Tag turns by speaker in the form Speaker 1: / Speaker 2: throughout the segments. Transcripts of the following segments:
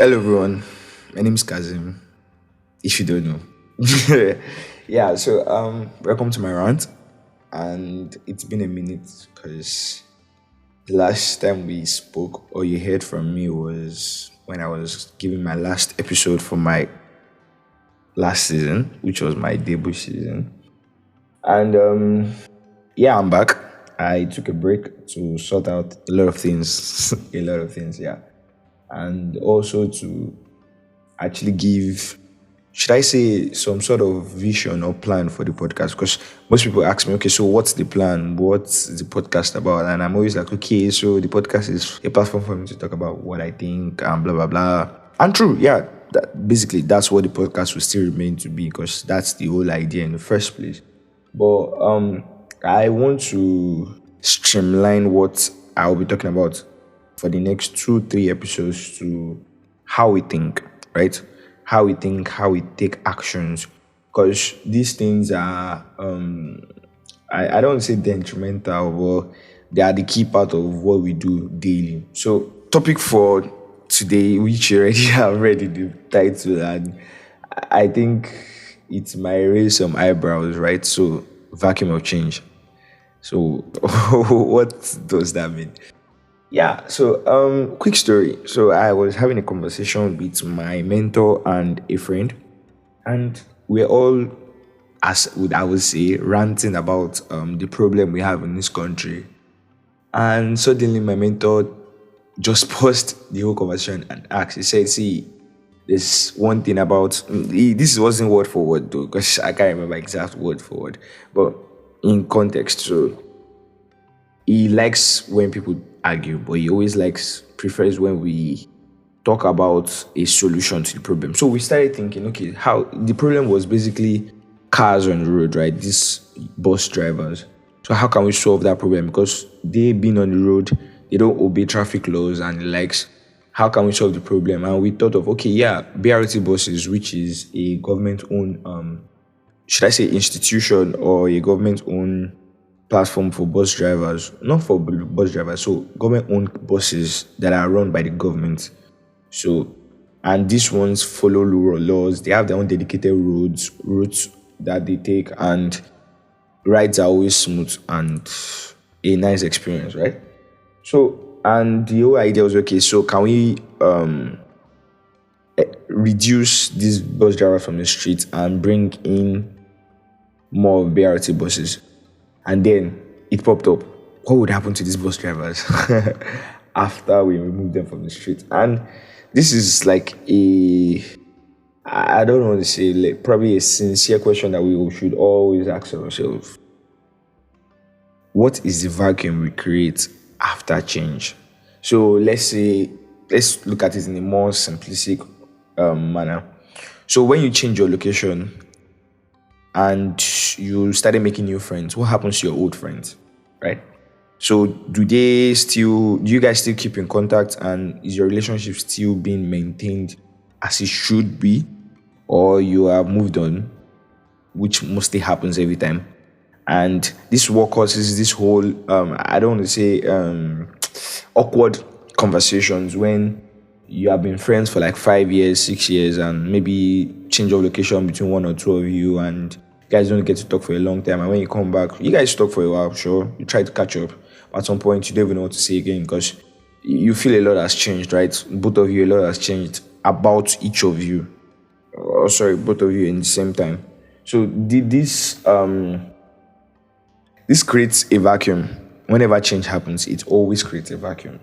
Speaker 1: Hello everyone, my name is Kazim. If you don't know, yeah. So welcome to my rant, and it's been a minute because the last time we spoke or you heard from me was when I was giving my last episode for my last season, which was my debut season, and yeah, I'm back. I took a break to sort out a lot of things, a lot of things, yeah, and also to actually give, should I say, some sort of vision or plan for the podcast? Because most people ask me, okay, so what's the plan? What's the podcast about? And I'm always like, okay, so the podcast is a platform for me to talk about what I think and blah, blah, blah. And true, yeah, basically that's what the podcast will still remain to be because that's the whole idea in the first place. But I want to streamline what I'll be talking about for the next 2, 3 episodes to how we think, right? How we think, how we take actions. Because these things are, I don't say detrimental, but they are the key part of what we do daily. So, topic for today, which you already have read in the title, and I think it might raise some eyebrows, right? So, vacuum of change. So, what does that mean? Yeah, so quick story. So I was having a conversation with my mentor and a friend, and we're all, as would I would say, ranting about the problem we have in this country. And suddenly my mentor just paused the whole conversation and asked, he said, see, there's one thing about this wasn't word for word though, because I can't remember exact word for word, but in context. So he likes when people argue, but he always likes prefers when we talk about a solution to the problem. So we started thinking, okay, how the problem was basically cars on the road, right? These bus drivers. So how can we solve that problem? Because they being on the road, they don't obey traffic laws and the likes. How can we solve the problem? And we thought of, okay, yeah, BRT buses, which is a government-owned should I say institution or a government-owned platform for bus drivers, not for bus drivers, so government-owned buses that are run by the government. So, and these ones follow laws. They have their own dedicated routes that they take, and rides are always smooth and a nice experience, right? So, and the whole idea was okay. So, can we reduce these bus drivers from the street and bring in more of BRT buses? And then it popped up. What would happen to these bus drivers after we remove them from the street? And this is like I don't want to say, like, probably a sincere question that we should always ask ourselves. What is the vacuum we create after change? So let's look at it in a more simplistic manner. So when you change your location, and you started making new friends, what happens to your old friends, right? So do you guys still keep in contact, and is your relationship still being maintained as it should be, or you have moved on, which mostly happens every time? And this what causes this whole I don't want to say awkward conversations when you have been friends for like 5 years, 6 years, and maybe change of location between one or two of you, and you guys don't get to talk for a long time. And when you come back, you guys talk for a while, sure. You try to catch up. But at some point, you don't even know what to say again because you feel a lot has changed, right? Both of you, a lot has changed about each of you. Oh, sorry, both of you in the same time. So this creates a vacuum. Whenever change happens, it always creates a vacuum.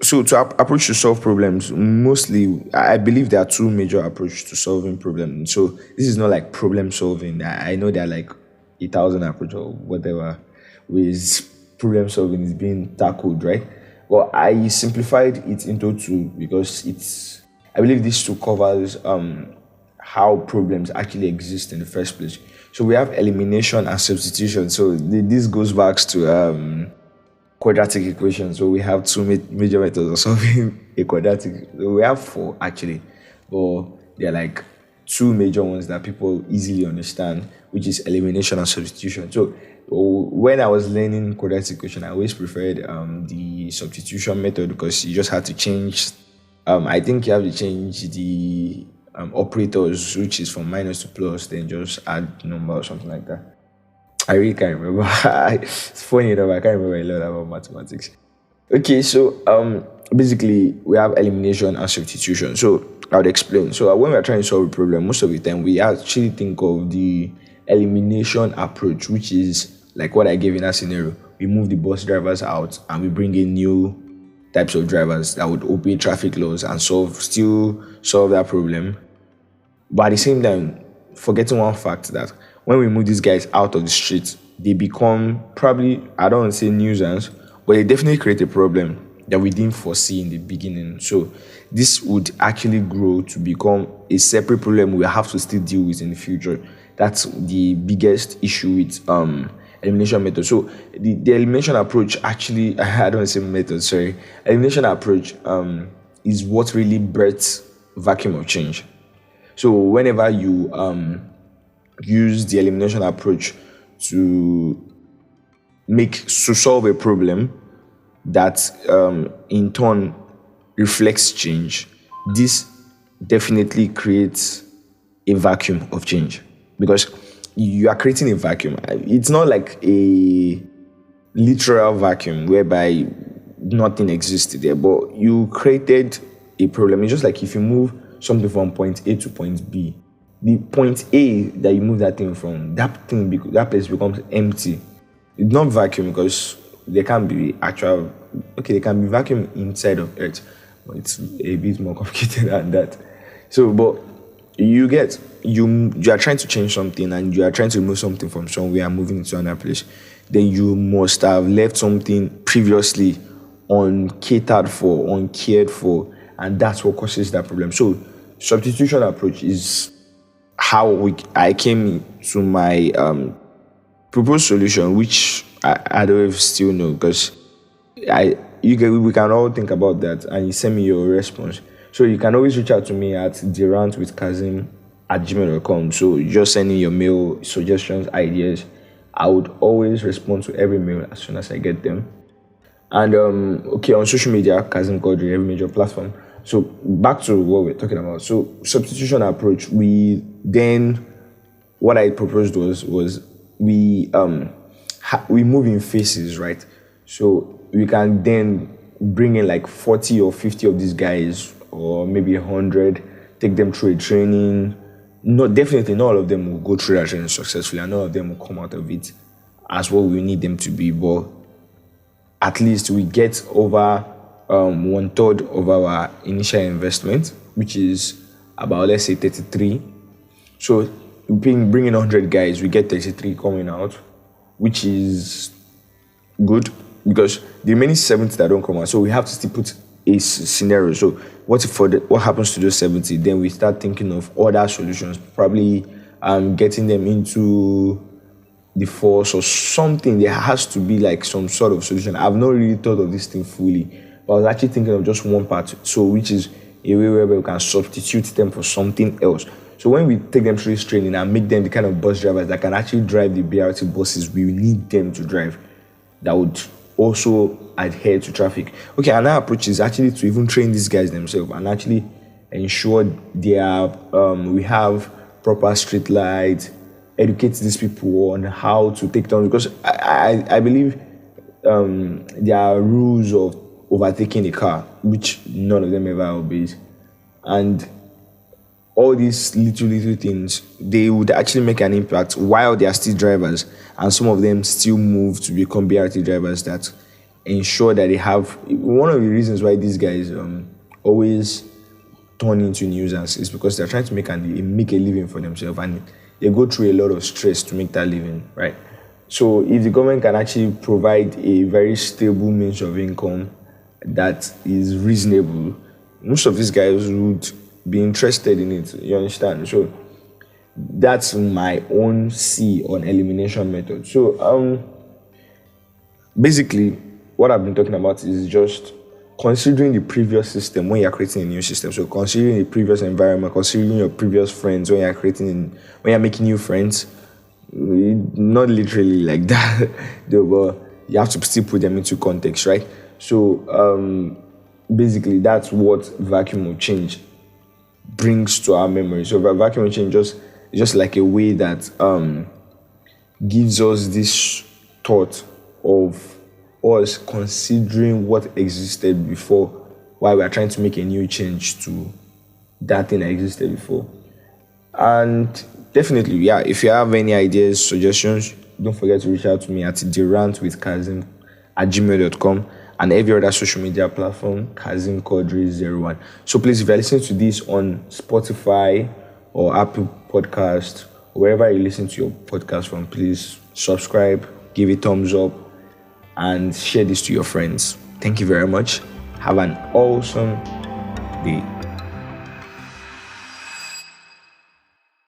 Speaker 1: So to approach to solve problems, mostly I believe there are two major approaches to solving problems. So this is not like problem solving. I know there are like 1,000 approach or whatever with problem solving is being tackled, right? Well, I simplified it into two because I believe this two covers how problems actually exist in the first place. So we have elimination and substitution. So this goes back to quadratic equation. So we have two major methods of solving a quadratic. We have four actually, but they're like two major ones that people easily understand, which is elimination and substitution. So when I was learning quadratic equation, I always preferred the substitution method because you just had to change I think you have to change the operators, which is from minus to plus, then just add number or something like that. I really can't remember. It's funny enough, I can't remember a lot about mathematics. Okay, so basically we have elimination and substitution. So I would explain. So when we're trying to solve a problem, most of the time we actually think of the elimination approach, which is like what I gave in that scenario. We move the bus drivers out and we bring in new types of drivers that would obey traffic laws and still solve that problem. But at the same time, forgetting one fact that when we move these guys out of the street, they become probably, I don't want to say nuisance, but they definitely create a problem that we didn't foresee in the beginning. So this would actually grow to become a separate problem we have to still deal with in the future. That's the biggest issue with elimination method. So the elimination approach actually, I don't say method, sorry. Elimination approach is what really births vacuum of change. So whenever you use the elimination approach to solve a problem that in turn reflects change, this definitely creates a vacuum of change because you are creating a vacuum. It's not like a literal vacuum whereby nothing exists there, but you created a problem. It's just like if you move something from point A to point B, the point A that you move that thing from, that place becomes empty. It's not vacuum because there can be there can be vacuum inside of Earth, but it's a bit more complicated than that. So, but you are trying to change something and you are trying to remove something from somewhere and moving it to another place. Then you must have left something previously uncatered for, uncared for, and that's what causes that problem. So, substitution approach is how I came to my proposed solution, which I don't even still know because we can all think about that and you send me your response. So you can always reach out to me at therantwithkazim@gmail.com. So you just send in your mail, suggestions, ideas. I would always respond to every mail as soon as I get them. And on social media, Kazim Quadri, every major platform. So back to what we're talking about. So substitution approach. What I proposed was we move in phases, right? So we can then bring in like 40 or 50 of these guys, or maybe 100, take them through a training. Definitely not all of them will go through that training successfully, and none of them will come out of it as what we need them to be. But at least we get over 1/3 of our initial investment, which is about, let's say, 33. So bringing 100 guys, we get 33 coming out, which is good because the remaining 70 that don't come out. So we have to still put a scenario. So what happens to those 70? Then we start thinking of other solutions, probably getting them into the force or something. There has to be like some sort of solution. I've not really thought of this thing fully, but I was actually thinking of just one part. So which is a way where we can substitute them for something else. So when we take them through this training and make them the kind of bus drivers that can actually drive the BRT buses we need them to drive, that would also adhere to traffic. Okay, another approach is actually to even train these guys themselves and actually ensure we have proper street lights, educate these people on how to take turns, because I believe there are rules of overtaking a car, which none of them ever obeys. And all these little things, they would actually make an impact while they are still drivers, and some of them still move to become BRT drivers that ensure that they have. One of the reasons why these guys always turn into nuisance is because they're trying to make a living for themselves, and they go through a lot of stress to make that living, right? So if the government can actually provide a very stable means of income that is reasonable, most of these guys would be interested in it, you understand? So that's my own C on elimination method. So basically what I've been talking about is just considering the previous system when you're creating a new system. So considering the previous environment, considering your previous friends when you're making new friends. Not literally like that, though, but you have to still put them into context, right? So basically that's what vacuum of change brings to our memory. So vacuum of change just like a way that gives us this thought of us considering what existed before while we are trying to make a new change to that thing that existed before. And definitely, yeah, if you have any ideas, suggestions, don't forget to reach out to me at therantwithkazim@gmail.com and every other social media platform, Kazim Quadri01. So please, if you're listening to this on Spotify or Apple Podcast, wherever you listen to your podcast from, please subscribe, give it thumbs up, and share this to your friends. Thank you very much. Have an awesome day.